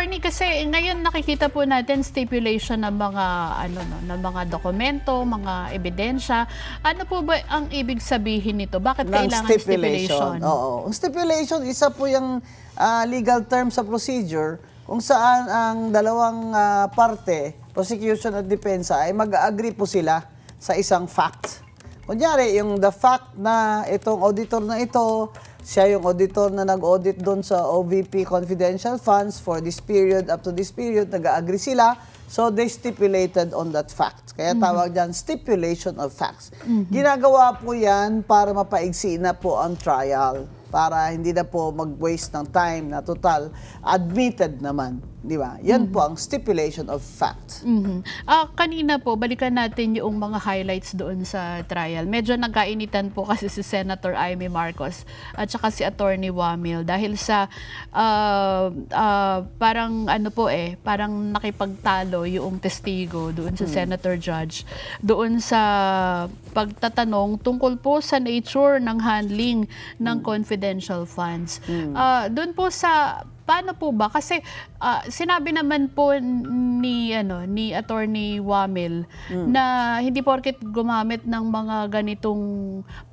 Attorney, kasi ngayon nakikita po natin stipulation ng mga ng mga dokumento, mga ebidensya. Ano po ba ang ibig sabihin nito? Bakit kailangan stipulation? Oo. Ang stipulation, isa po yung legal term sa procedure kung saan ang dalawang parte, prosecution at depensa, ay mag-agree po sila sa isang fact. Kunyari, yung the fact na itong auditor na ito, siya yung auditor na nag-audit doon sa OVP confidential funds for this period, up to this period, nag-agree sila. So, they stipulated on that fact. Kaya tawag dyan, stipulation of facts. Ginagawa po yan para mapaigsi na po ang trial. Para hindi na po mag-waste ng time na total admitted naman. Di ba? Yan po ang stipulation of fact. Kanina po, balikan natin yung mga highlights doon sa trial. Medyo nagkainitan po kasi si Senator Amy Marcos at saka si Attorney Wamil dahil sa parang parang nakipagtalo yung testigo doon sa Senator Judge doon sa pagtatanong tungkol po sa nature ng handling ng confidential funds. Doon po sa paano po ba? Kasi sinabi naman po ni Attorney Wamil na hindi porket gumamit ng mga ganitong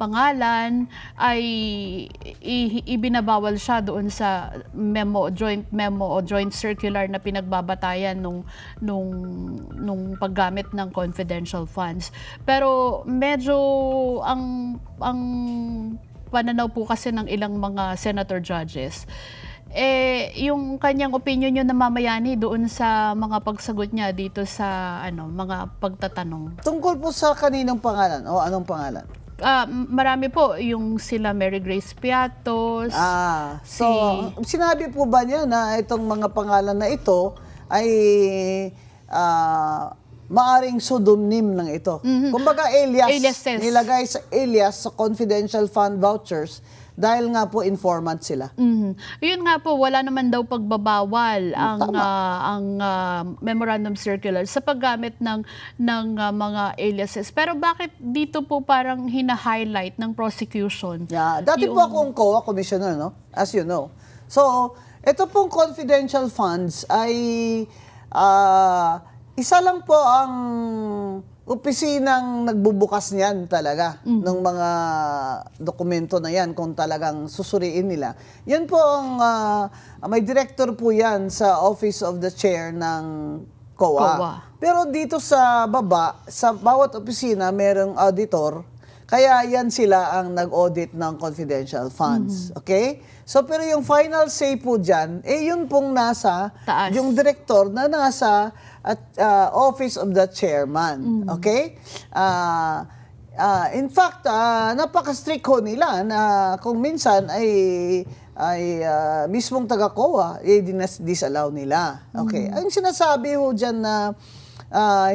pangalan ay ibinabawal siya doon sa joint memo o joint circular na pinagbabatayan nung paggamit ng confidential funds. Pero medyo ang pananaw po kasi ng ilang mga senator judges, yung kanyang opinion yung namamayani doon sa mga pagsagot niya dito sa mga pagtatanong. Tungkol po sa kaninong pangalan o anong pangalan? Marami po, yung sila Mary Grace Piatos. So, sinabi po ba niya na itong mga pangalan na ito ay maaring pseudonym ng ito? Kumbaga aliases. Nilagay sa alias sa confidential fund vouchers dahil nga po informant sila. Yun nga po, wala naman daw pagbabawal ang memorandum circular sa paggamit ng mga aliases. Pero bakit dito po parang hina-highlight ng prosecution? Dati po akong COA commissioner, no? As you know. So, ito pong confidential funds ay isa lang po ang opisinang nagbubukas niyan talaga ng mga dokumento na yan kung talagang susuriin nila. Yan po ang may director po yan sa Office of the Chair ng COA. Pero dito sa baba, sa bawat opisina merong auditor, kaya yan sila ang nag-audit ng confidential funds. Okay? So pero yung final say po dyan, yun pong nasa taas. Yung director na nasa at Office of the Chairman. Okay? In fact, napaka-strict ho nila na kung minsan ay mismong taga-COA, disallow nila. Okay? Ang sinasabi ho dyan na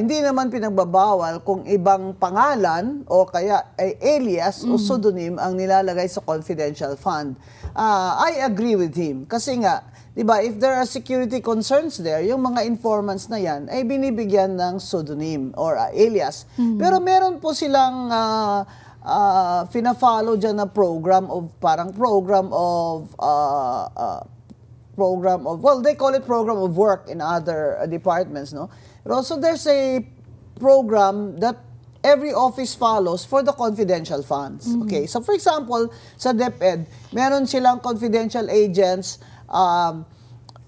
hindi naman pinagbabawal kung ibang pangalan o kaya ay alias o pseudonym ang nilalagay sa confidential fund. I agree with him. Kasi nga, di ba, if there are security concerns there, yung mga informants na yan ay binibigyan ng pseudonym or alias. Pero meron po silang fina-follow dyan na program of well, they call it program of work in other departments, no? But also there's a program that every office follows for the confidential funds. Okay, so for example, sa DepEd, meron silang confidential agents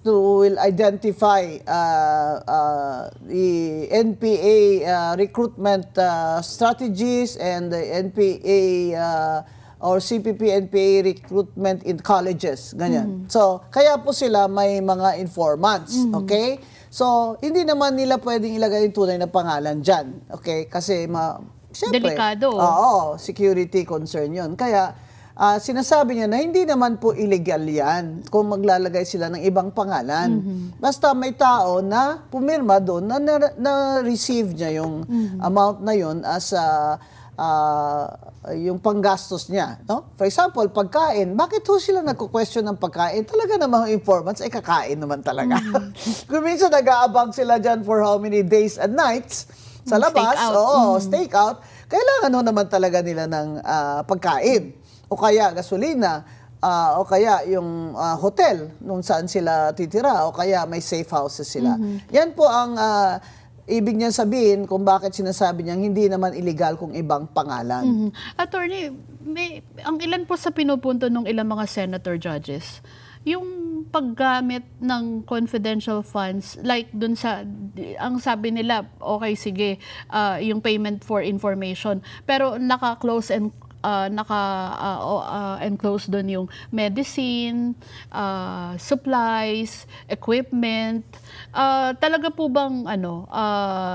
to will identify the NPA recruitment strategies and the NPA or CPP-NPA recruitment in colleges, ganyan. So, kaya po sila may mga informants, okay? So, hindi naman nila pwedeng ilagay yung tunay na pangalan dyan, okay? Kasi, siyempre, delikado. Oo, security concern yun. Kaya, sinasabi niya na hindi naman po illegal yan kung maglalagay sila ng ibang pangalan. Basta may tao na pumirma doon na receive niya yung amount na yun as yung panggastos niya. No? For example, pagkain. Bakit ho sila nagko-question ng pagkain? Talaga namang informants ay kakain naman talaga. Kung minsan nag-aabang sila dyan for how many days and nights sa labas, steak out, kailangan ho naman talaga nila ng pagkain. O kaya gasolina, o kaya yung hotel nung saan sila titira o kaya may safe houses sila. Yan po ang ibig niya sabihin kung bakit sinasabi niyang hindi naman illegal kung ibang pangalan. Attorney, ang ilan po sa pinupunto ng ilang mga senator judges, yung paggamit ng confidential funds, like dun sa, ang sabi nila, okay, sige, yung payment for information, pero naka-close and enclose doon yung medicine, supplies, equipment. Talaga po bang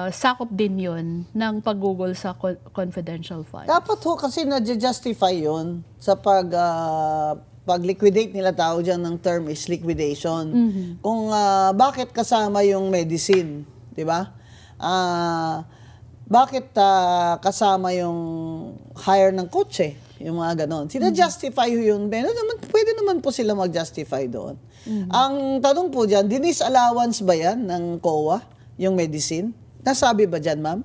sakop din yun ng paggugol sa confidential funds? Dapat ho kasi na-justify yun sa pag-liquidate nila, tao dyan ng term is liquidation. Kung bakit kasama yung medicine, di ba? Bakit kasama yung hire ng kotse, yung mga ganon. Sina-justify yun. Pwede naman po sila mag-justify doon. Ang tanong po dyan, dinis-allowance ba yan ng COA, yung medicine? Nasabi ba dyan, ma'am?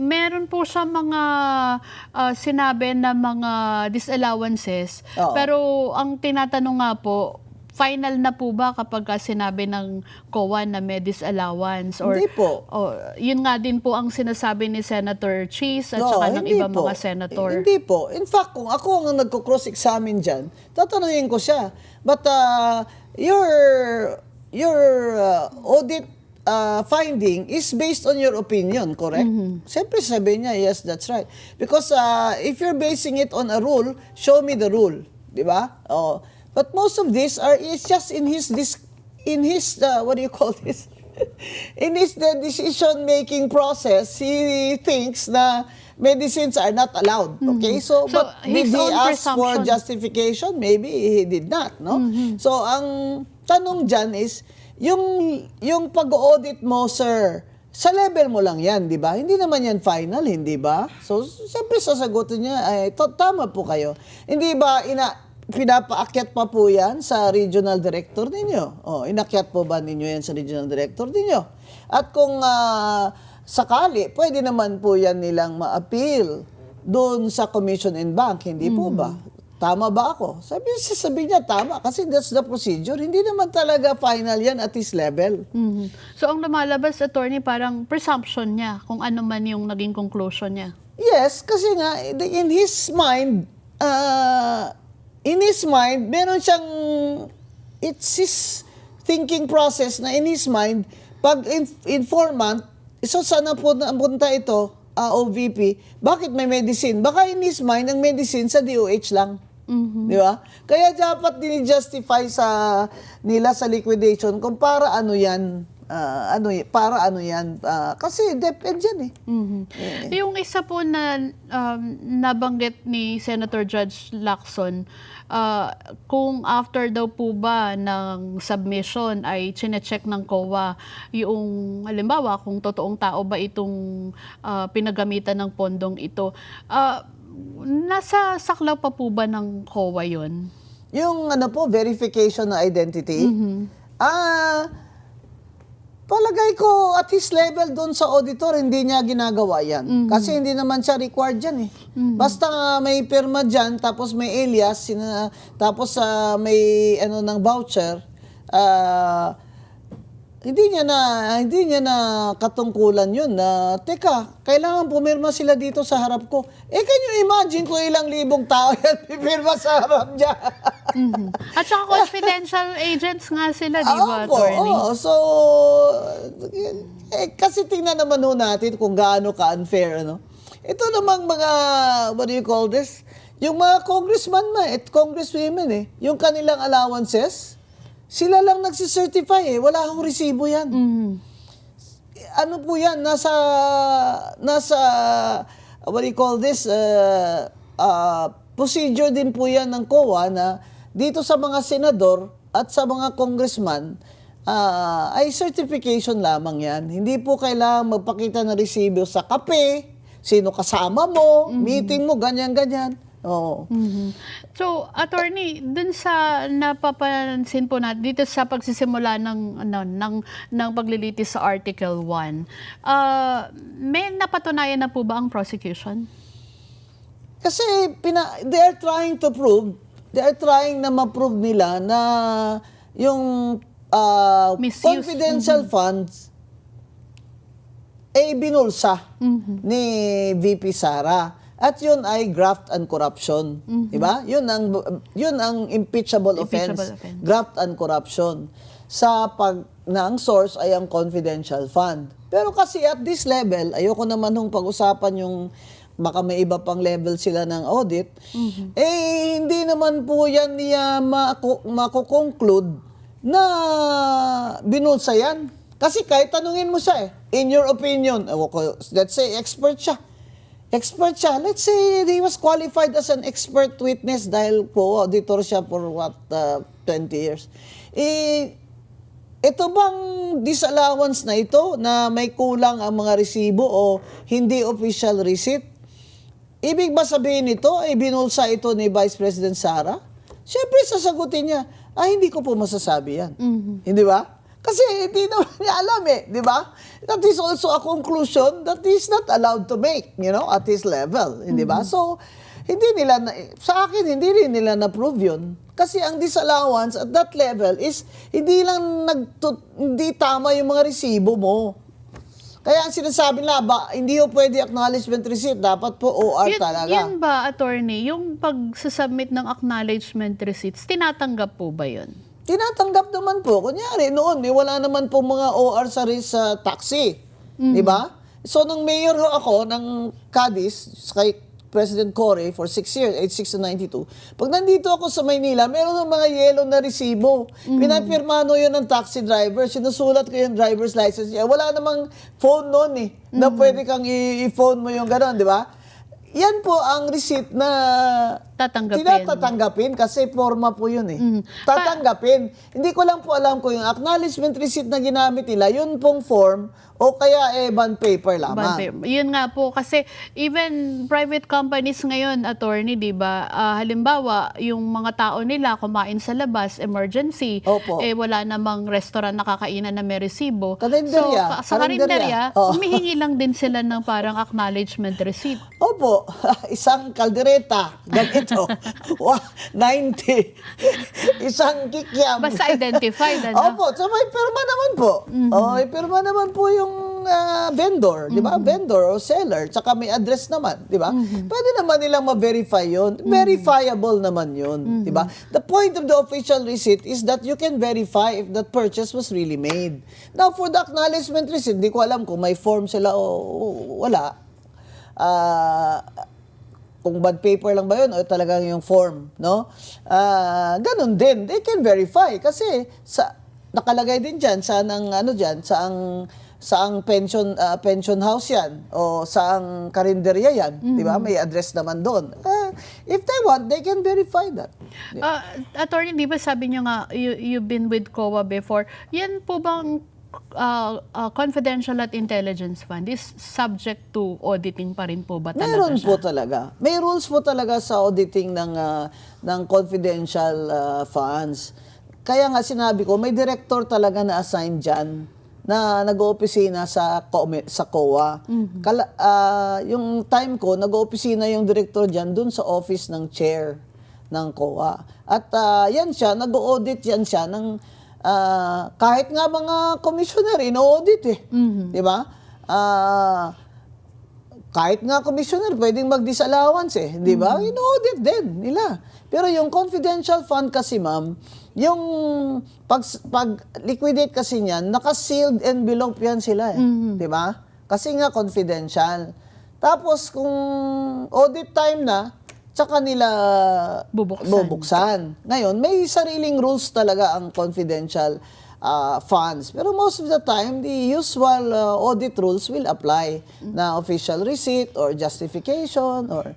Meron po siya mga sinabi na mga disallowances. Oo. Pero ang tinatanong nga po, final na po ba kapag sinabi ng COA na may disallowance? Or, Hindi po. Yun nga din po ang sinasabi ni Senator Cheese at saka ng hindi ibang po. mga senator. Hindi po. In fact, kung ako ang nagko-cross-examine dyan, tatanungin ko siya. But your audit finding is based on your opinion, correct? Siyempre sabi niya, yes, that's right. Because if you're basing it on a rule, show me the rule. Di ba? But most of this is just in his what do you call this? In his decision-making process, he thinks na medicines are not allowed. Okay? So but did his he own ask for presumption. justification? Maybe he did not, no? So ang tanong dyan is, yung pag-audit mo, sir, sa level mo lang yan, di ba? Hindi naman yan final, hindi ba? So, siyempre sasagutin niya, ay, tama po kayo. Hindi ba pinapaakyat pa po yan sa regional director ninyo? Inakyat po ba ninyo yan sa regional director ninyo? At kung sakali, pwede naman po yan nilang ma-appeal doon sa Commission and Bank, hindi po ba? Tama ba ako? Sabi niya, tama. Kasi that's the procedure. Hindi naman talaga final yan at his level. So ang lumalabas, attorney, parang presumption niya kung ano man yung naging conclusion niya. Yes, kasi nga, in his mind, meron siyang, it's his thinking process na in his mind, pag informant, so sana po napunta ito, OVP, bakit may medicine? Baka in his mind, ang medicine sa DOH lang. Di ba? Kaya dapat din-justify nila sa liquidation kung para ano yan. Kasi depend yan eh. Yung isa po na nabanggit ni Senator Judge Lacson, kung after daw po ba ng submission ay chinecheck ng COA yung halimbawa kung totoong tao ba itong pinagamitan ng pondong ito, nasa saklaw pa po ba ng COA yun? Yung verification ng identity, palagay ko at his level doon sa auditor, hindi niya ginagawa yan. Kasi hindi naman siya required dyan eh. Basta may pirma dyan, tapos may alias, tapos may ng voucher, hindi niya na katungkulan yun na, teka, kailangan pumirma sila dito sa harap ko. Can you imagine kung ilang libong tao yan pipirma sa harap niya? At saka confidential agents nga sila, di ba, attorney? So, kasi tingnan naman natin kung gaano ka-unfair, Ito namang mga, what do you call this? Yung mga congressman at congresswomen yung kanilang allowances, sila lang nagsicertify wala akong resibo yan. Ano po yan? Nasa, what do you call this? Procedure din po yan ng COA na dito sa mga senador at sa mga congressman, ay certification lamang yan. Hindi po kailangan magpakita ng resibo sa kape, sino kasama mo, meeting mo, ganyan-ganyan. Oo. So, attorney, dun sa napapansin po natin dito sa pagsisimula ng paglilitis sa Article 1, may napatunayan na po ba ang prosecution? Kasi they are trying to prove they are trying na ma-prove nila na yung Misuse. confidential funds binulsa ni VP Sara. At yun ay graft and corruption. Diba? Yun ang impeachable offense. Graft and corruption. Sa na ang source ay ang confidential fund. Pero kasi at this level, ayoko naman nung pag-usapan yung baka may iba pang level sila ng audit, hindi naman po yan niya makukonclude na binulsa yan. Kasi kahit tanungin mo siya in your opinion, let's say expert siya. Let's say he was qualified as an expert witness dahil po auditor siya for 20 years. Ito bang disallowance na ito na may kulang ang mga resibo o hindi official receipt? Ibig ba sabihin ito ay binulsa ito ni Vice President Sara? Siyempre sasagutin niya, hindi ko po masasabi yan. Hindi ba? Kasi hindi naman niya alam di ba? That is also a conclusion that he's not allowed to make, at his level, hindi ba? So, sa akin, hindi rin nila na-prove yun. Kasi ang disallowance at that level is, hindi tama yung mga resibo mo. Kaya ang sinasabi nila, hindi po pwede acknowledgement receipt, dapat po OR talaga. Yan ba, attorney, yung pag-submit ng acknowledgement receipts, tinatanggap po ba yun? Tinatanggap naman po. Kunyari, noon, wala naman po mga OR sa taxi. Di ba? So, nung mayor ako ng Cadiz, kay President Cory for 6 years, 86 to 92, pag nandito ako sa Maynila, meron ng mga yellow na resibo. Pinapirmano yun ng taxi driver. Sinusulat ko yung driver's license niya. Wala namang phone noon na pwede kang i-phone mo yung gano'n, di ba? Yan po ang receipt na tinatatanggapin kasi forma po yun Tatanggapin. Hindi ko lang po alam kung yung acknowledgement receipt na ginamit nila, yun pong form o kaya bond paper lamang. Yun nga po kasi even private companies ngayon, attorney, di ba? Halimbawa, yung mga tao nila kumain sa labas, emergency, Opo. Wala namang restaurant na kakainan na may resibo. Kalendarya. So, sa kalendarya, humihingi lang din sila ng parang acknowledgement receipt. Opo, isang kaldereta, ganito, 90, isang kikiam. Basta identified, Opo, so may pirma naman po. May pirma naman po yung vendor, di ba? Vendor o seller, tsaka may address naman, di ba? Pwede naman nilang ma-verify yun. Verifiable naman yun, di ba? The point of the official receipt is that you can verify if that purchase was really made. Now, for the acknowledgement receipt, di ko alam kung may form sila o wala. Kung bond paper lang ba yun o talagang yung form, no? Ganun din, they can verify kasi nakalagay din diyan saang pension house yan o saang karinderya yan, di ba? May address naman doon. If they want, they can verify that. Attorney, di ba sabi niyo nga you've been with COA before? Yan po bang confidential at intelligence fund is subject to auditing pa rin po ba talaga Meron siya? po talaga. May rules po talaga sa auditing ng confidential funds. Kaya nga sinabi ko, may director talaga na assigned dyan na nag-oopisina sa COA. Yung time ko, nag-oopisina yung director dyan dun sa office ng chair ng COA. At yan siya, nag-audit yan siya ng kahit nga mga commissioner, ino-audit di ba? Kahit nga commissioner, pwedeng mag-disallowance di ba? Ino-audit din nila. Pero yung confidential fund kasi, ma'am, yung pag-liquidate kasi niyan, naka-sealed envelope yan sila di ba? Kasi nga confidential. Tapos kung audit time na, tsaka nila bubuksan. Ngayon, may sariling rules talaga ang confidential funds. Pero most of the time, the usual audit rules will apply na official receipt or justification or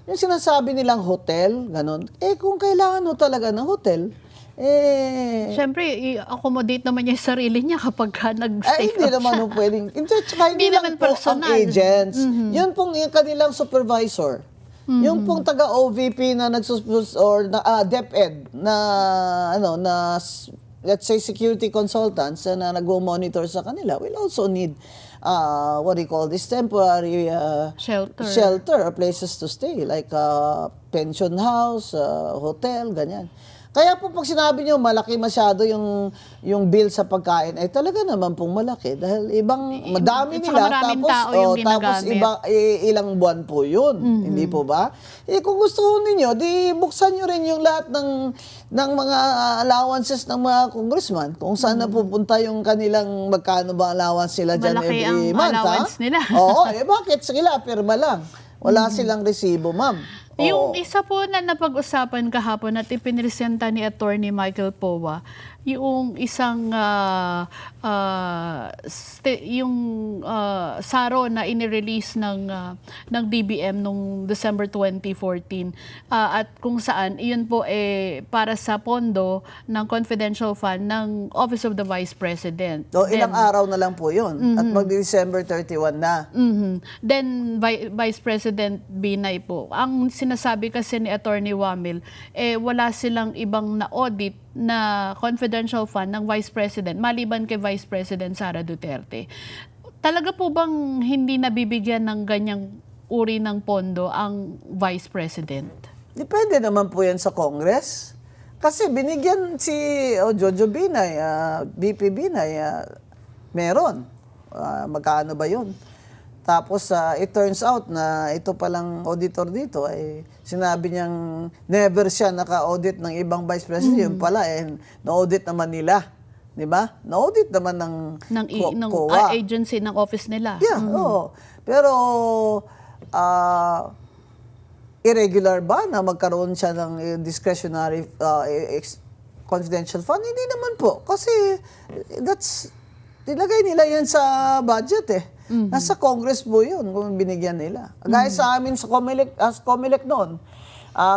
yung sinasabi nilang hotel, ganun. Kung kailangan mo talaga ng hotel, Siyempre, i-accommodate naman niya yung sarili niya kapag nag-stay hindi naman po pwedeng. Hindi lang po ang agents. Yun pong yung kanilang supervisor. Yung pong taga-OVP na nagsusus or DepEd na let's say, security consultants na nag-monitor sa kanila will also need, what do you call this, temporary Shelter. or places to stay, like pension house, hotel, ganyan. Kaya po pag sinabi niyo malaki masyado yung bill sa pagkain, ay talaga naman pong malaki dahil madami At saka nila maraming tapos tao yung tapos ginagamit. ilang buwan po 'yun, hindi po ba? Kung gusto niyo, di buksan niyo rin yung lahat ng mga allowances ng mga congressman kung saan napupunta yung kanilang magkano ba allowance nila diyan Malaki every ang month. allowance nila. Oo, bakit sila pirma lang? Wala silang resibo, ma'am. Yung isa po na napag-usapan kahapon at ipinresenta ni Attorney Michael Powa, yung isang SARO na inirelease ng DBM nung December 2014 at kung saan iyon po para sa pondo ng confidential fund ng Office of the Vice President. Ilang araw na lang po 'yun at mag-December 31 na. Then Vice President Binay po, ang sinasabi kasi ni Attorney Wamil, wala silang ibang na-audit na confidential fund ng Vice President maliban kay Vice President Sara Duterte. Talaga po bang hindi nabibigyan ng ganyang uri ng pondo ang Vice President? Depende naman po 'yan sa Congress. Kasi binigyan si Jojo Binay, VP Binay, meron. Magkano ba 'yun? Tapos it turns out na ito palang auditor dito ay sinabi niyang never siya naka-audit ng ibang vice president. Yun pala na-audit naman nila. 'Di ba? Na-audit naman ng COA. Agency ng office nila. Yeah, oo. Pero irregular ba na magkaroon siya ng discretionary confidential fund? Hindi naman po. Kasi nilagay nila yan sa budget eh. Nasa Congress po yun kung binigyan nila. Gaya sa amin sa COMELEC noon,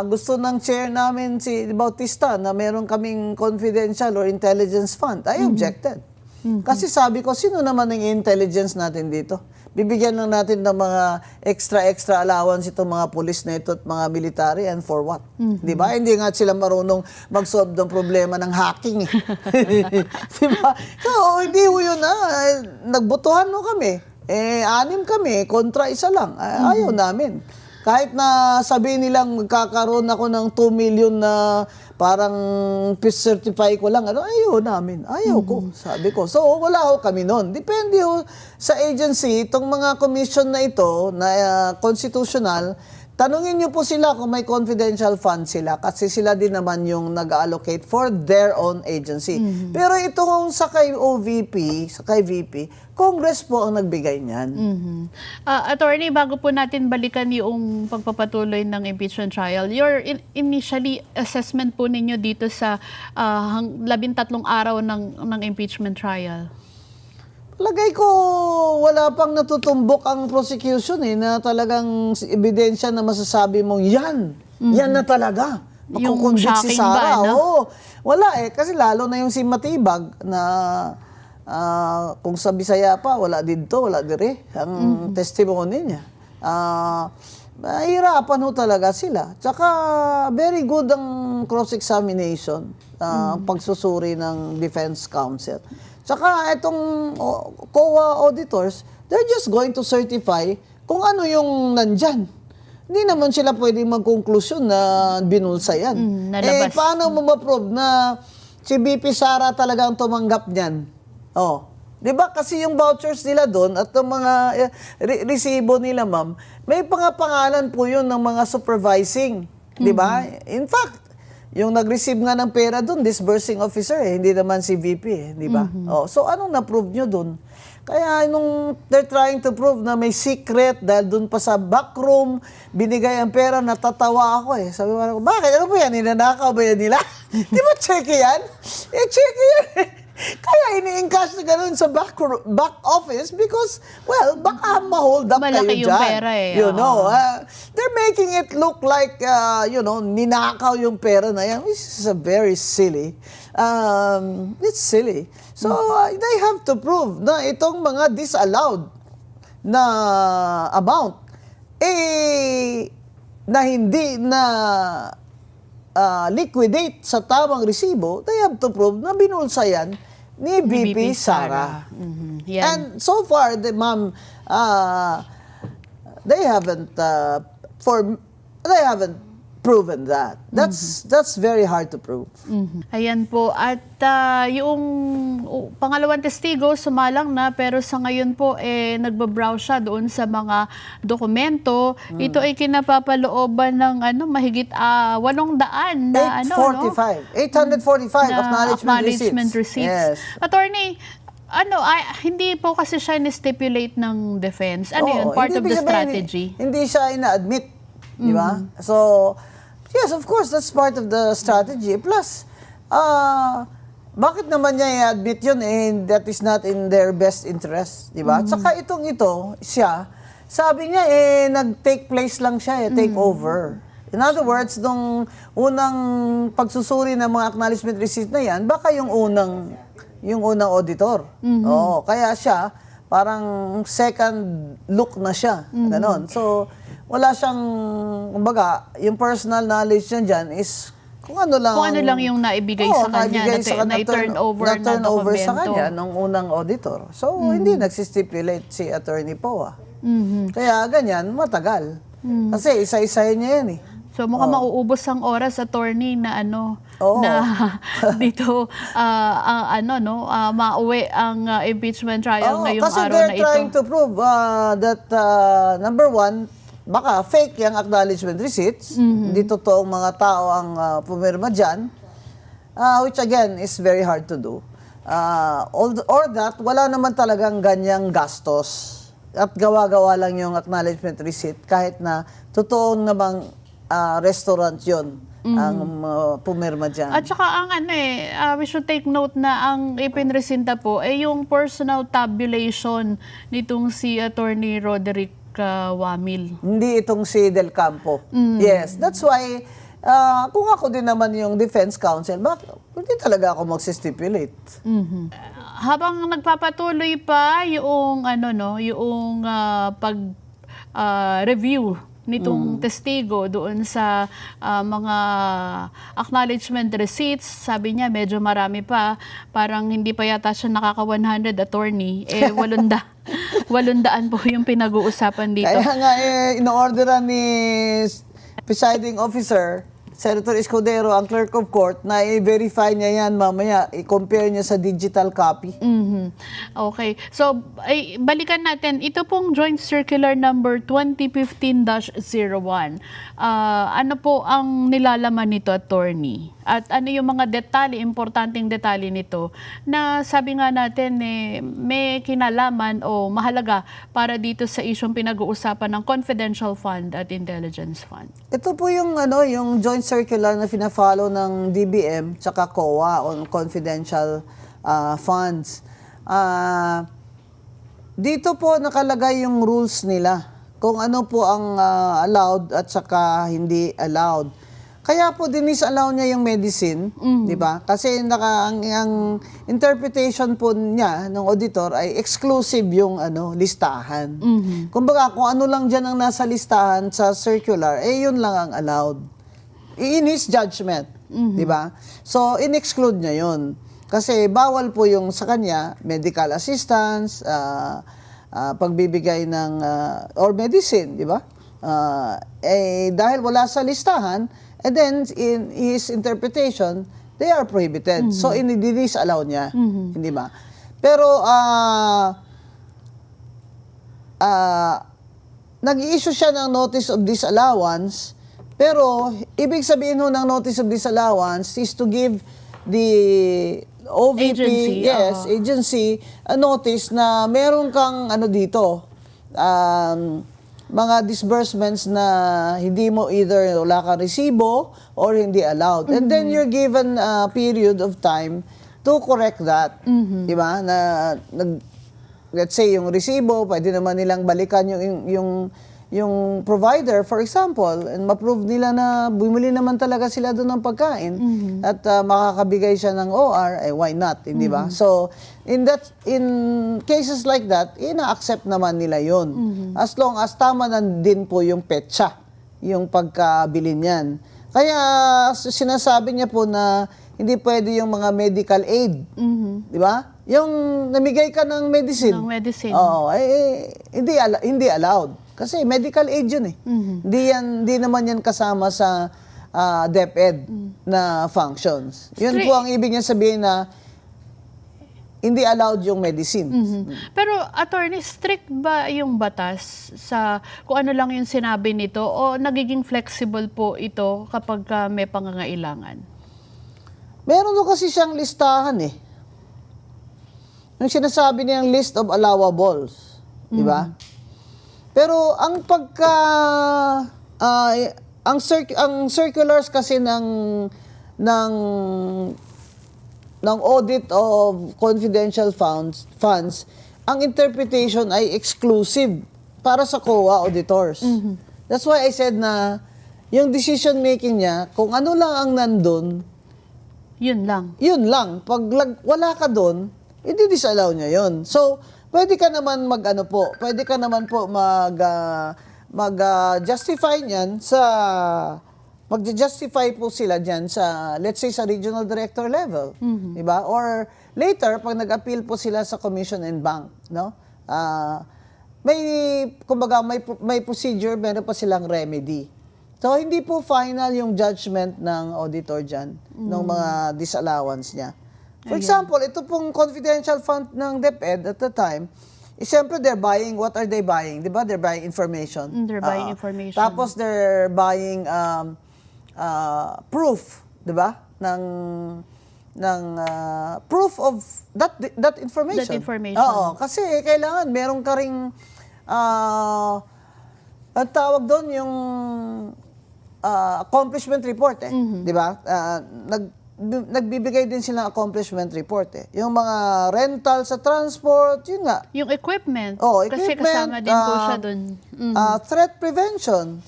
gusto ng chair namin si Bautista na meron kaming confidential or intelligence fund. I objected. Kasi sabi ko, sino naman ang intelligence natin dito? Bibigyan lang natin ng mga extra allowance itong mga pulis na ito at mga military, and for what? Di ba? Hindi nga sila marunong mag-solve ng problema ng hacking. Di ba? So, hindi ho yun nagbotohan no kami. 6 kami, kontra 1 lang. Ayaw namin. Kahit na sabihin nilang magkakaroon ako ng 2 million na parang peace certify ko lang, ayaw namin. Ayaw ko, sabi ko. So, wala ho kami nun. Depende ho sa agency, itong mga commission na ito, na constitutional, tanungin niyo po sila kung may confidential fund sila kasi sila din naman yung nag-allocate for their own agency. Pero itong sa kay OVP, sa kay VP, Congress po ang nagbigay niyan. Attorney, bago po natin balikan yung pagpapatuloy ng impeachment trial, your initially assessment po ninyo dito sa 13 araw ng impeachment trial? Lagay ko, wala pang natutumbok ang prosecution na talagang ebidensya na masasabi mong yan na talaga. Yung Makukonvict si shocking Sara. ba, no? Oo. Wala kasi lalo na yung si Matibag na kung sa Bisaya pa, wala dito, wala dire. Ang testimony niya. Mahirapan ho talaga sila. Tsaka very good ang cross-examination, pagsusuri ng defense counsel. Tsaka itong COA auditors, they're just going to certify kung ano yung nandyan. Hindi naman sila pwedeng magkonklusyon na binulsa yan. Nalabas. Paano mo ma-prove na si BP Sara talagang tumanggap niyan? Di ba? Kasi yung vouchers nila doon at yung mga resibo nila, ma'am, may pangalan po yun ng mga supervising. Di ba? In fact, yung nag-receive nga ng pera doon, disbursing officer, hindi naman si VP, di ba? So, anong na-prove nyo doon? Kaya nung they're trying to prove na may secret dahil doon pa sa backroom, binigay ang pera, natatawa ako eh. Sabi ko, bakit? Ano ba yan? Ninanakaw ba yan nila? Di ba check yan? Check yan. Kaya ini-encash na gano'n sa back office because, well, baka ma-hold up kayo Malaki dyan. yung pera eh. You know, they're making it look like, ninakaw yung pera na yan, which is very silly. It's silly. So, they have to prove na itong mga disallowed na amount, na hindi na liquidate sa tamang resibo, they have to prove na binulsa yan ni BP Sara. Yan. And so far, they haven't proven that. That's very hard to prove. Ayan po. At yung pangalawang testigo, sumalang na, pero sa ngayon po, nagbabrowse siya doon sa mga dokumento. Ito ay kinapapalooban ng mahigit 800 na 845 acknowledgement receipts. Yes. Attorney, hindi po kasi siya ni-stipulate ng defense. Yun? Part of the strategy? Hindi siya ina-admit. Di ba? So, yes, of course, that's part of the strategy. Plus, bakit naman niya i-admit yun that is not in their best interest, di ba? Tsaka siya, sabi niya nag-take place lang siya, take over. In other words, nung unang pagsusuri ng mga acknowledgement receipt na yan, baka yung unang auditor. Kaya siya, parang second look na siya. Ganon. So, wala siyang, kumbaga, yung personal knowledge niya dyan is kung ano lang yung naibigay sa kanya, na-turn over sa kanya nung unang auditor. So, hindi nagsistipulate si Attorney Poe. Kaya ganyan, matagal. Kasi isa-isahin niya yan So mukhang mauubos ang oras, attorney, na na dito mauwi ang impeachment trial ngayong kasi araw na ito. Kasi they're trying to prove that number one, baka fake yung acknowledgement receipts. Hindi totoong mga tao ang pumirma dyan, which again is very hard to do. Or that wala naman talagang ganyang gastos at gawa-gawa lang yung acknowledgement receipt kahit na totoong namang restaurant yun ang pumirma dyan. At saka we should take note na ang ipinresinta po yung personal tabulation nitong si Attorney Roderick Wamil. Hindi itong si Del Campo. Yes, that's why kung ako din naman yung defense counsel, hindi talaga ako magsistipulate. Habang nagpapatuloy pa yung yung review nitong testigo doon sa mga acknowledgement receipts, sabi niya medyo marami pa, parang hindi pa yata siya nakaka-100, attorney, 800 po yung pinag-uusapan dito. Kaya nga in-orderan ni presiding officer, Senator Escudero, ang clerk of court, na i-verify niya yan mamaya, i-compare niya sa digital copy. Okay. So, balikan natin. Ito pong Joint Circular number 2015-01. Ano po ang nilalaman nito, attorney? At ano yung mga detalye, importanteng detalye nito, na sabi nga natin, may kinalaman o mahalaga para dito sa isyong pinag-uusapan ng confidential fund at intelligence fund? Ito po yung yung joint circular na fina-follow ng DBM tsaka COA on confidential funds. Dito po nakalagay yung rules nila kung ano po ang allowed at saka hindi allowed. Kaya po dinis-allow niya yung medicine, di ba? Kasi ang interpretation po niya ng auditor ay exclusive yung listahan. Kumbaga kung ano lang diyan ang nasa listahan sa circular, yun lang ang allowed. In his judgment, di ba? So in-exclude niya yun. Kasi bawal po yung sa kanya medical assistance, pagbibigay ng or medicine, di ba? Dahil wala sa listahan, and then, in his interpretation, they are prohibited. So, ini-disallow niya. Hindi ba? Pero, nag-i-issue siya ng notice of disallowance, pero, ibig sabihin ng notice of disallowance is to give the OVP, agency, a notice na meron kang dito, mga disbursements na hindi mo either wala kang resibo or hindi allowed. And then you're given a period of time to correct that. Di ba? Let's say yung resibo, pwede naman nilang balikan yung provider, for example, and ma-prove nila na bumili naman talaga sila doon ng pagkain at makakabigay siya ng OR, why not? Di ba? So, in cases like that, ina-accept naman nila yun. As long as tama na din po yung petsa, yung pagkabili niyan. Kaya sinasabi niya po na hindi pwede yung mga medical aid. Di ba? Yung namigay ka ng medicine. Ng medicine. Oo, hindi allowed. Kasi medical aid yun eh. Hindi naman yan kasama sa DepEd na functions. Yun po ang ibig niya sabihin na hindi allowed yung medicine. Pero attorney, strict ba yung batas sa kung ano lang yung sinabi nito o nagiging flexible po ito kapag may pangangailangan? Meron doon kasi siyang listahan eh. Yung sinasabi niyang list of allowables. Di ba? Pero ang ang circulars kasi ng audit of confidential funds, ang interpretation ay exclusive para sa COA auditors. That's why I said na yung decision making niya, kung ano lang ang nandun, Yun lang. yun lang. Pag wala ka doon, i-disallow niya yun. So, pwede ka naman pwede ka naman po justify niyan sa mag-justify po sila diyan sa, let's say, sa regional director level, di ba? Or later, pag nag-appeal po sila sa Commission and Bank, no? Kumbaga, may procedure, meron pa silang remedy. So, hindi po final yung judgment ng auditor diyan, ng mga disallowance niya. For example, ito pong confidential fund ng DepEd at the time, siyempre, they're buying, what are they buying? Di ba? They're buying information. They're buying information. Tapos, they're buying proof, di ba? Proof of that information. That information. Oo, kasi kailangan meron ka ring ang tawag doon yung accomplishment report eh, di ba? Nagbibigay din silang accomplishment report eh. Yung mga rental sa transport, yun nga. Yung equipment. Oh, Kasi equipment, kasama din po siya dun. Threat prevention.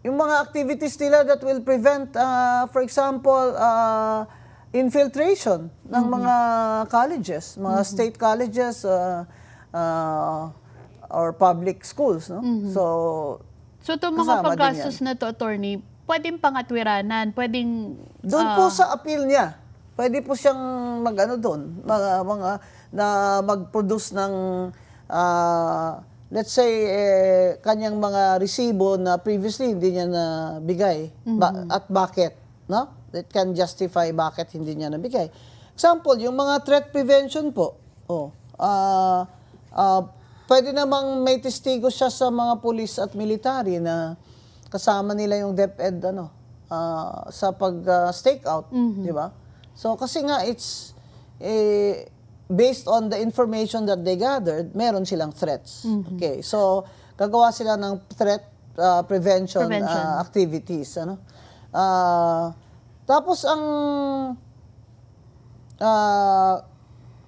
Yung mga activities nila that will prevent, for example, infiltration ng mga colleges, mga state colleges or public schools. No? So, itong mga kasama din paggastos na to, attorney, pwedeng pangatwiranan, pwedeng... Doon po sa appeal niya, pwede po siyang doon, mag-produce ng, let's say, kanyang mga resibo na previously hindi niya nabigay. At bakit? No? That can justify bakit hindi niya nabigay. Example, yung mga threat prevention po. Pwede namang may testigo siya sa mga police at military na kasama nila yung DepEd sa pag-stakeout, di ba? So kasi nga it's based on the information that they gathered, meron silang threats. Okay, so gagawa sila ng threat prevention. Activities, tapos ang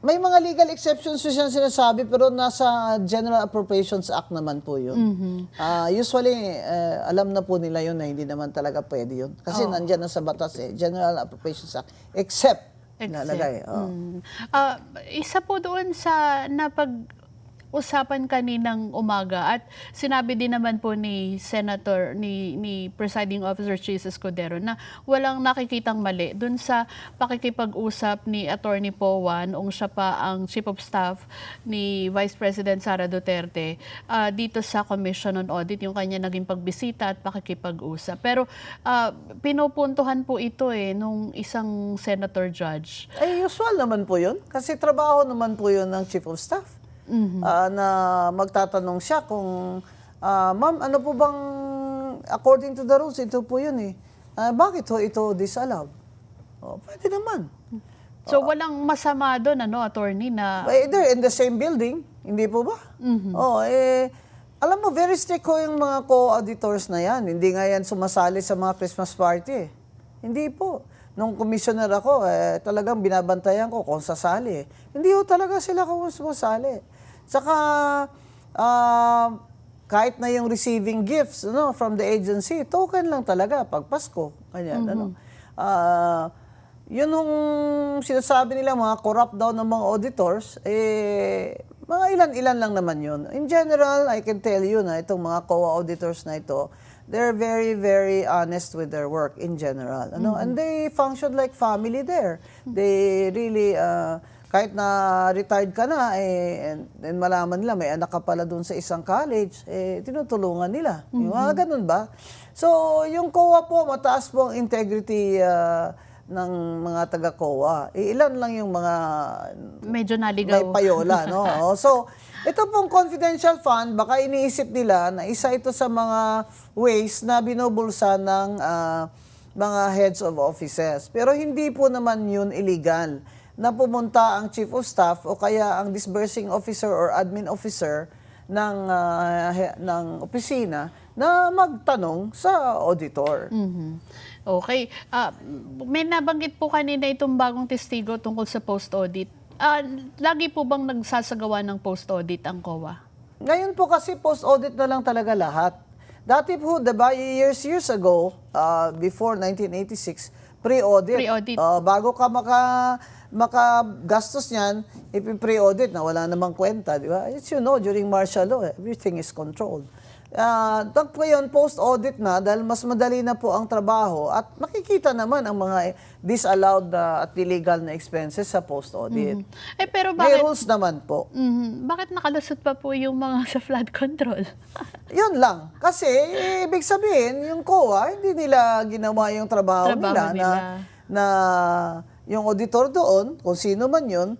may mga legal exceptions siya sinasabi pero nasa General Appropriations Act naman po yun. Usually, alam na po nila yun na hindi naman talaga pwede yun. Kasi nandyan na sa batas General Appropriations Act. Except. Nalagay. Isa po doon sa napag-usapan kaninang umaga at sinabi din naman po ni Senator, ni Presiding Officer Chis Escudero na walang nakikitang mali doon sa pakikipag-usap ni Attorney Poe noong siya pa ang Chief of Staff ni Vice President Sara Duterte dito sa Commission on Audit, yung kanya naging pagbisita at pakikipag-usap. Pero pinupuntuhan po ito nung isang senator judge. Usual naman po yun. Kasi trabaho naman po yun ng Chief of Staff. Na magtatanong siya kung, ma'am, ano po bang, according to the rules, ito po yun bakit ho ito disallowed? Pwede naman. So, walang masama doon, attorney, na... Either in the same building, hindi po ba? Alam mo, very strict ko yung mga co-auditors na yan. Hindi nga yan sumasali sa mga Christmas party. Hindi po. Nung commissioner ako, talagang binabantayan ko kung sasali. Hindi ho talaga sila kung sumasali. Saka, kahit na yung receiving gifts from the agency, token lang talaga pag Pasko. Ganyan, yun yung sinasabi nila, mga corrupt daw ng mga auditors, Mga ilan-ilan lang naman yun. In general, I can tell you na itong mga COA auditors na ito, they're very, very honest with their work in general. And they function like family there. They really, kahit na retired ka na, and malaman nila, may anak ka pala dun sa isang college, tinutulungan nila. Yung mga ganun ba? So, yung COA po, mataas po ang integrity ng mga taga-COA. Ilan lang yung mga Medyo naligaw. may payola, no? So, ito pong confidential fund, baka iniisip nila na isa ito sa mga ways na binubulsa ng mga heads of offices. Pero hindi po naman yun illegal na pumunta ang chief of staff o kaya ang disbursing officer or admin officer ng opisina na magtanong sa auditor. Okay. May nabanggit po kanina itong bagong testigo tungkol sa post-audit. Lagi po bang nagsasagawa ng post-audit ang COA? Ngayon po kasi post-audit na lang talaga lahat. Dati po, diba, years ago, before 1986, pre-audit. Pre-audit. Bago ka makagastos niyan, pre-audit na wala namang kwenta, di ba? It's, during martial law, everything is controlled. Ngayon, post-audit na dahil mas madali na po ang trabaho at makikita naman ang mga disallowed at illegal na expenses sa post-audit. Pero May bakit, rules naman po. bakit nakalusot pa po yung mga sa flood control? Yun lang. Kasi, ibig sabihin, yung COA, hindi nila ginawa yung trabaho nila. Na yung auditor doon, kung sino man yun,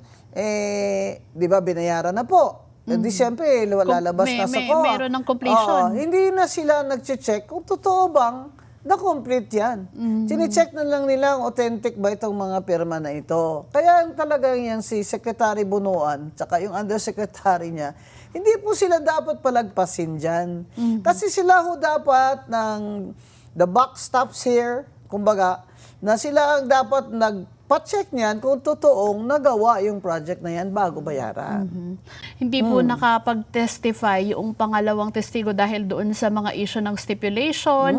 di ba, binayaran na po. Di siyempre, lalabas na sa COA. Meron ng completion. Hindi na sila nag-check kung totoo bang na-complete yan. Chine-check na lang nila kung authentic ba itong mga pirma na ito. Kaya talagang yan si Secretary Bunuan, tsaka yung undersecretary niya, hindi po sila dapat palagpasin dyan. Kasi sila ho dapat the buck stops here, kumbaga, na sila ang dapat pa-check niyan kung totoong nagawa yung project na yan bago bayaran. Hindi po nakapag-testify yung pangalawang testigo dahil doon sa mga issue ng stipulation.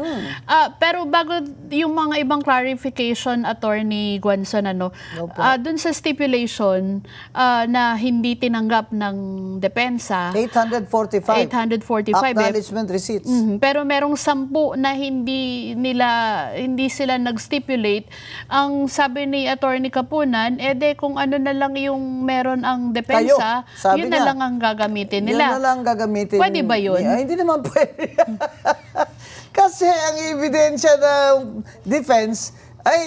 Pero bago yung mga ibang clarification, Attorney Guanzon, doon sa stipulation na hindi tinanggap ng depensa, 845. Acknowledgement receipts. Pero merong 10 na hindi sila nag-stipulate. Ang sabi ni Attorney Kapunan, kung ano na lang yung meron ang depensa, yun na lang ang gagamitin nila. Yun na lang gagamitin. Pwede ba yun? Hindi naman pwede. Kasi ang ebidensya ng defense ay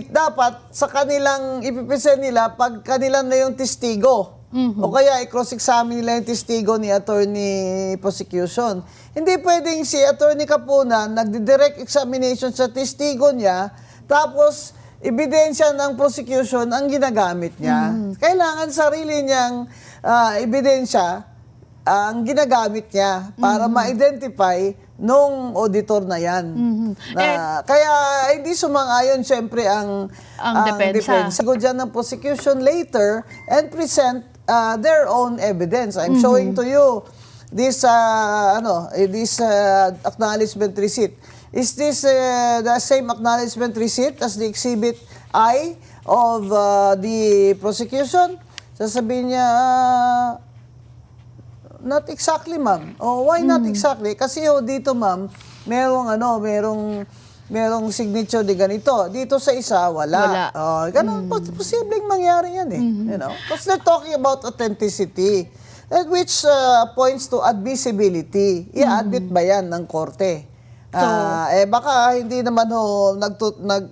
dapat sa kanilang ipipresent nila pag kanilang na yung testigo. O kaya i-cross-examine nila yung testigo ni attorney prosecution. Hindi pwedeng si Attorney Kapunan nagdi-direct examination sa testigo niya, tapos ebidensya ng prosecution ang ginagamit niya. Kailangan sarili niyang ebidensya ang ginagamit niya para ma-identify nung auditor na yan. Kaya hindi sumang-ayon siyempre ang depensa. Go dyan ng prosecution later and present their own evidence. I'm showing to you this acknowledgement receipt. Is this the same acknowledgement receipt as the exhibit I of the prosecution? Sasabihin niya, not exactly, ma'am. Why not exactly? Kasi dito, ma'am, merong signature di ganito. Dito sa isa, wala. Ganun, posibleng mangyari yan Because they're talking about authenticity, which points to admissibility. I-admit ba yan ng korte? Baka hindi naman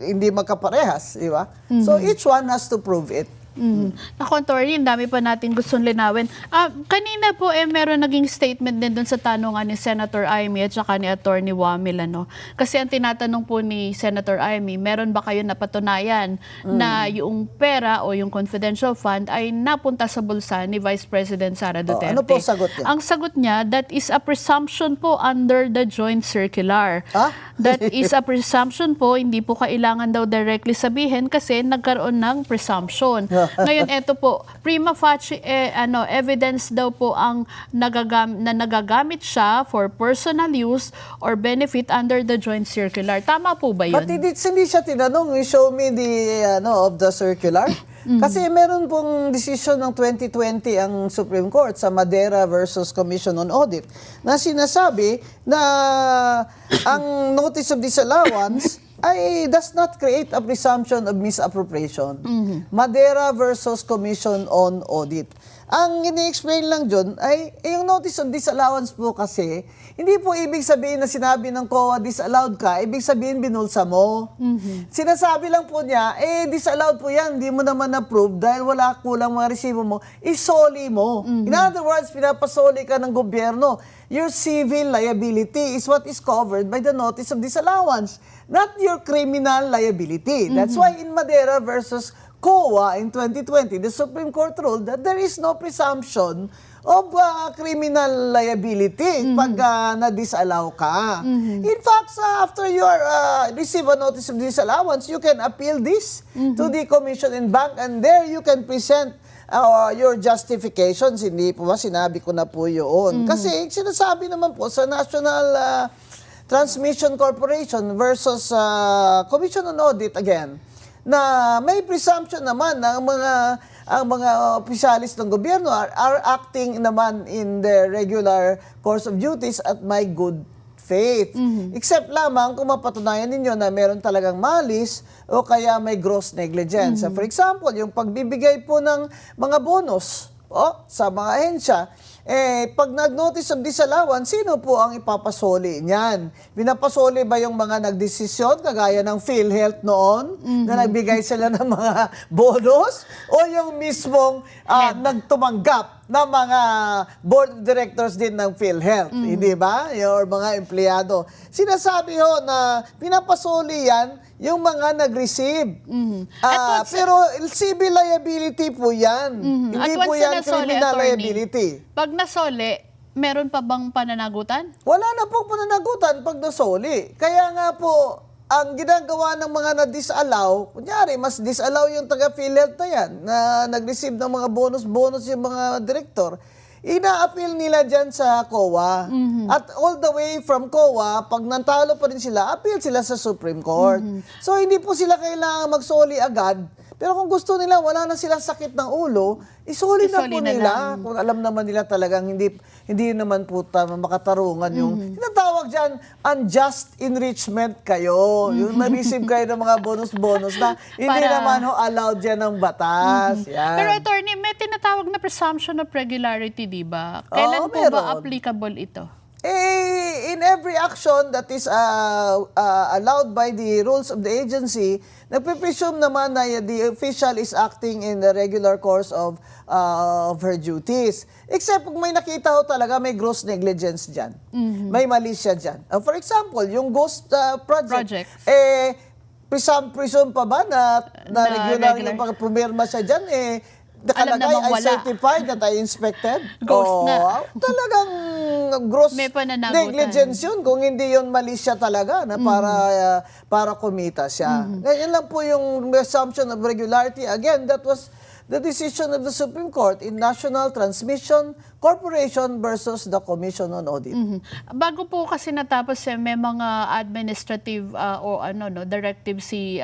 hindi magkaparehas, di ba? So each one has to prove it. Naku, Attorney, ang dami pa natin gustong linawin. Kanina po meron naging statement din dun sa tanungan ni Senator Amy at saka ni Attorney Wamil, Kasi ang tinatanong po ni Senator Amy, meron ba kayo napatunayan na yung pera o yung confidential fund ay napunta sa bulsa ni Vice President Sara Duterte? Ano po sagot niya? Ang sagot niya, that is a presumption po under the joint circular. That is a presumption po, hindi po kailangan daw directly sabihin kasi nagkaroon ng presumption. Ngayon, eto po, prima facie evidence daw po ang nagagamit siya for personal use or benefit under the joint circular. Tama po ba yun? But hindi siya tinanong, show me the of the circular. Kasi meron pong decision ng 2020 ang Supreme Court sa Madera versus Commission on Audit na sinasabi na ang notice of disallowance ay does not create a presumption of misappropriation. Madera versus Commission on Audit. Ang ini-explain lang dyan ay yung notice of disallowance po kasi, hindi po ibig sabihin na sinabi ng COA disallowed ka, ibig sabihin binulsa mo. Sinasabi lang po niya, disallowed po yan, hindi mo naman approve dahil wala kulang mga resibo mo, isoli mo. In other words, pinapasoli ka ng gobyerno. Your civil liability is what is covered by the notice of disallowance, not your criminal liability. That's why in Madera versus COA in 2020, the Supreme Court ruled that there is no presumption of criminal liability pag na-disallow ka. In fact, after you receive a notice of disallowance, you can appeal this to the Commission and Bank, and there you can present your justifications. Hindi po ba, sinabi ko na po yun. Kasi sinasabi naman po sa National Transmission Corporation versus Commission on Audit again, na may presumption naman na ang mga opisyalis ng gobyerno are acting naman in their regular course of duties at may good faith. Except lamang kung mapatunayan ninyo na meron talagang malis o kaya may gross negligence. For example, yung pagbibigay po ng mga bonus sa mga ahensya, pag nag-notice of disallowance, sino po ang ipapasoli niyan? Pinapasoli ba yung mga nagdesisyon, kagaya ng PhilHealth noon, na nagbigay sila ng mga bonus? O yung mismong nagtumanggap ng mga board of directors din ng PhilHealth? Hindi ba? Or mga empleyado. Sinasabi ho na pinapasoli yan yung mga nag-receive. Pero civil liability po yan. Hindi po yan criminal liability. Pag nasoli, meron pa bang pananagutan? Wala na pong pananagutan pag nasoli. Kaya nga po, ang ginagawa ng mga na-disallow, kunyari, mas disallow yung taga-PhilHealth na yan, na nag-receive ng mga bonus-bonus yung mga direktor, ina-appeal nila dyan sa COA. At all the way from COA, pag nantalo pa rin sila, appeal sila sa Supreme Court. So, hindi po sila kailangan magsoli agad. Pero kung gusto nila, wala na silang sakit ng ulo, isoli na po nila. Kung alam naman nila talagang hindi naman po makatarungan yung tinatawag dyan, unjust enrichment kayo. Yung na-receive kayo ng mga bonus-bonus na hindi naman allowed dyan ng batas. Yan. Pero attorney, may tinatawag na presumption of regularity, di ba? Kailan po ba applicable ito? In every action that is allowed by the rules of the agency, nagpe-presume naman na the official is acting in the regular course of her duties. Except kung may nakita ho talaga may gross negligence dyan. May mali siya dyan. For example, yung ghost project. Presume pa ba na regular yung pumirma siya dyan, nakalagay, I certified that I inspected. Ghost na. Talagang gross negligence yun. Kung hindi yun, mali siya talaga na para kumita siya. Ganyan lang po yung assumption of regularity. Again, that was the decision of the Supreme Court in National Transmission Corporation versus the Commission on Audit. Bago po kasi natapos, may mga administrative directive si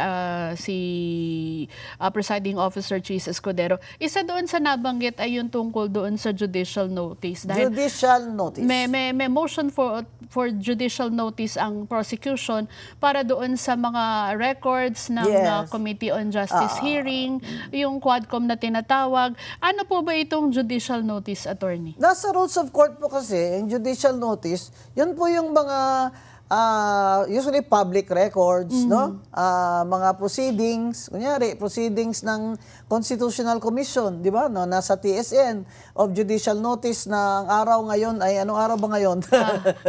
Presiding Officer Cheese Escudero. Isa doon sa nabanggit ay yung tungkol doon sa judicial notice. Dahil judicial notice. May motion for judicial notice ang prosecution para doon sa mga records ng Committee on Justice hearing, yung Quadcom na tinatawag. Ano po ba itong judicial notice, attorney? Nasa rules of court po kasi, yung judicial notice, yun po yung mga usually public records, no? Mga proceedings, kunyari, proceedings ng Constitutional Commission, di ba? No? Nasa TSN of judicial notice na ang araw ngayon ay, anong araw ba ngayon?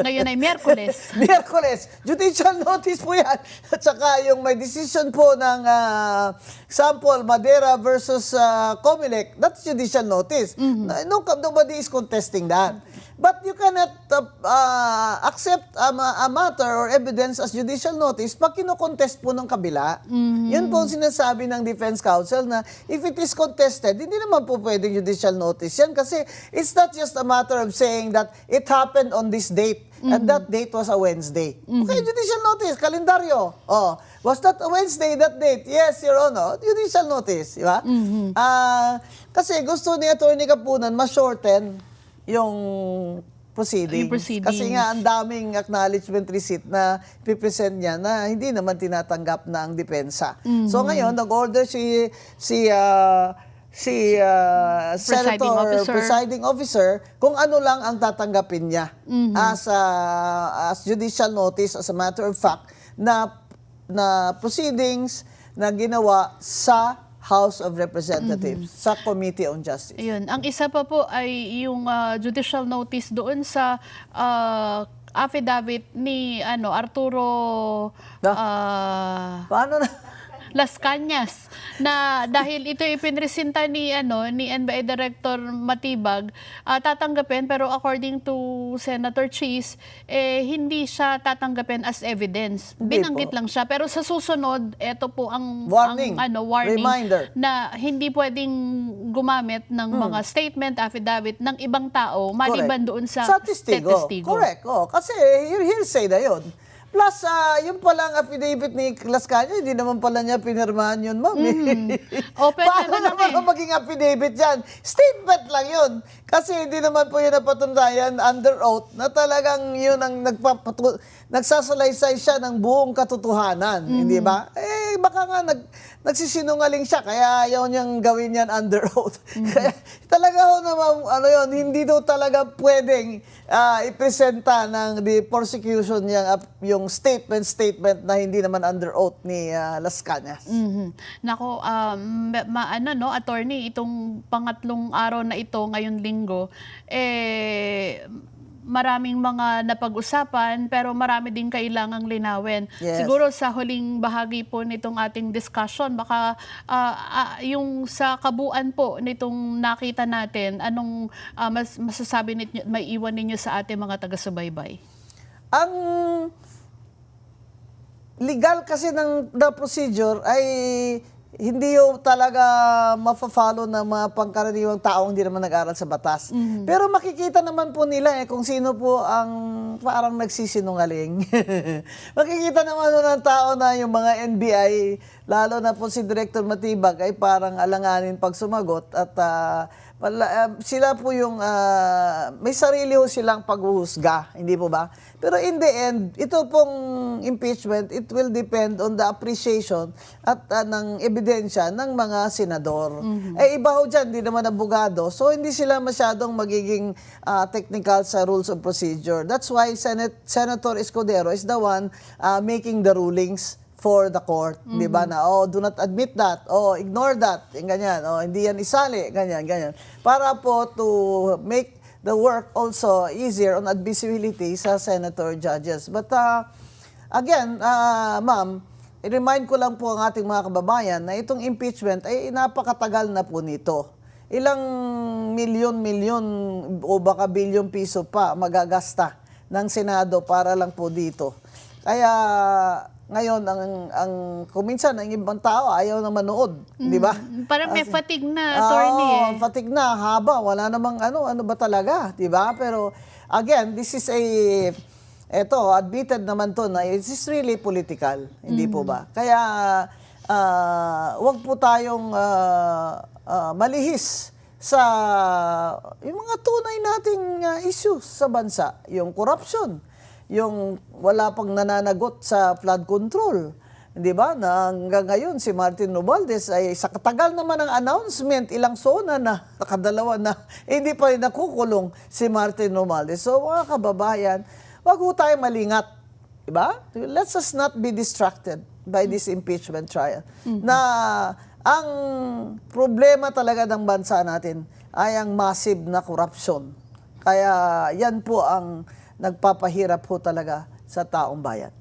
Ngayon ay Miyerkules. Miyerkules. Judicial notice po yan. At saka yung may decision po ng sample, Madera versus Comelec, that's judicial notice. Nobody is contesting that. But you cannot accept a matter or evidence as judicial notice pag kino-contest po ng kabila. Yun po ang sinasabi ng defense counsel na if it is contested, hindi naman po pwedeng judicial notice yan kasi it's not just a matter of saying that it happened on this date and that date was a Wednesday. Okay, judicial notice, kalendaryo. Oh, was that a Wednesday, that date? Yes, Your Honor, judicial notice. Di ba? Kasi gusto ni Atty. Kapunan ma-shorten yung proceedings. Yung proceedings. Kasi nga, ang daming acknowledgement receipt na pipresent niya na hindi naman tinatanggap na ang depensa. So ngayon, nag-order si presiding officer kung ano lang ang tatanggapin niya as judicial notice, as a matter of fact, na proceedings na ginawa sa House of Representatives, sa Committee on Justice. Ayun. Ang isa pa po ay yung judicial notice doon sa affidavit ni Arturo Paano na? Las Cañas na dahil ito ipinresenta ni NBI Director Matibag, tatanggapin, pero according to Senator Cheese, hindi siya tatanggapin as evidence. Hindi Binanggit po. lang siya, pero sa susunod ito po ang Warning. warning Reminder. na hindi pwedeng gumamit ng mga statement, affidavit ng ibang tao maliban doon sa testigo. Correct. Oh, kasi hearsay na yun. Plus, yung palang affidavit ni Las Cañas, hindi naman pala niya pinirmahan yun, ma'am. Open Paano naman naman maging affidavit yan? Statement lang yun. Kasi hindi naman po yun napatunayan under oath na talagang yun ang nagsasalaysay siya ng buong katotohanan. Hindi ba? Baka nga nagsisinungaling siya, kaya ayaw niyang gawin yan under oath. Kaya talaga ho naman, hindi daw talaga pwedeng ipresenta ng the prosecution yung statement na hindi naman under oath ni Las Cañas. Nako, attorney, itong pangatlong araw na ito ngayong linggo, maraming mga napag-usapan pero marami din kailangang linawin. Yes. Siguro sa huling bahagi po nitong ating discussion, baka yung sa kabuuan po nitong nakita natin, anong masasabi ninyo, may iwan ninyo sa ating mga taga-subaybay? Ang legal kasi ng the procedure ay hindi yung talaga mafa-follow ng mga pangkaraniwang taong hindi naman nag-aral sa batas. Pero makikita naman po nila kung sino po ang parang nagsisinungaling. Makikita naman po ng tao na yung mga NBI, lalo na po si Director Matibag, ay parang alanganin pag sumagot at sila po yung may sarili ho silang paghuhusga, hindi po ba? Pero in the end, ito pong impeachment, it will depend on the appreciation at ng ebidensya ng mga senador. Iba ho dyan, hindi naman abogado, so hindi sila masyadong magiging technical sa rules of procedure. That's why Senator Escudero is the one making the rulings for the court, di ba, na do not admit that, ignore that, yung ganyan, hindi yan isali, ganyan. Para po to make the work also easier on admissibility sa senator judges. But again, ma'am, i-remind ko lang po ang ating mga kababayan na itong impeachment ay napakatagal na po nito. Ilang milyon o baka bilyong piso pa magagasta ng Senado para lang po dito. Kaya ngayon, kung minsan, ang ibang tao ayaw na manood, di ba? Parang may fatigue na, attorney. Fatigue na, haba, wala namang ano ba talaga, di ba? Pero again, this is admitted naman to na it is really political, hindi po ba? Kaya, wag po tayong malihis sa yung mga tunay nating issues sa bansa, yung corruption, yung wala pang nananagot sa flood control. Di ba? Na hanggang ngayon, si Martin Romualdez ay sa katagal naman ng announcement, ilang zona na, nakadalawa na, hindi pa rin nakukulong si Martin Romualdez. So mga kababayan, wag ho tayo malingat. Di ba? Let's just not be distracted by this impeachment trial. Na ang problema talaga ng bansa natin ay ang massive na corruption. Kaya yan po ang nagpapahirap po talaga sa taong bayan.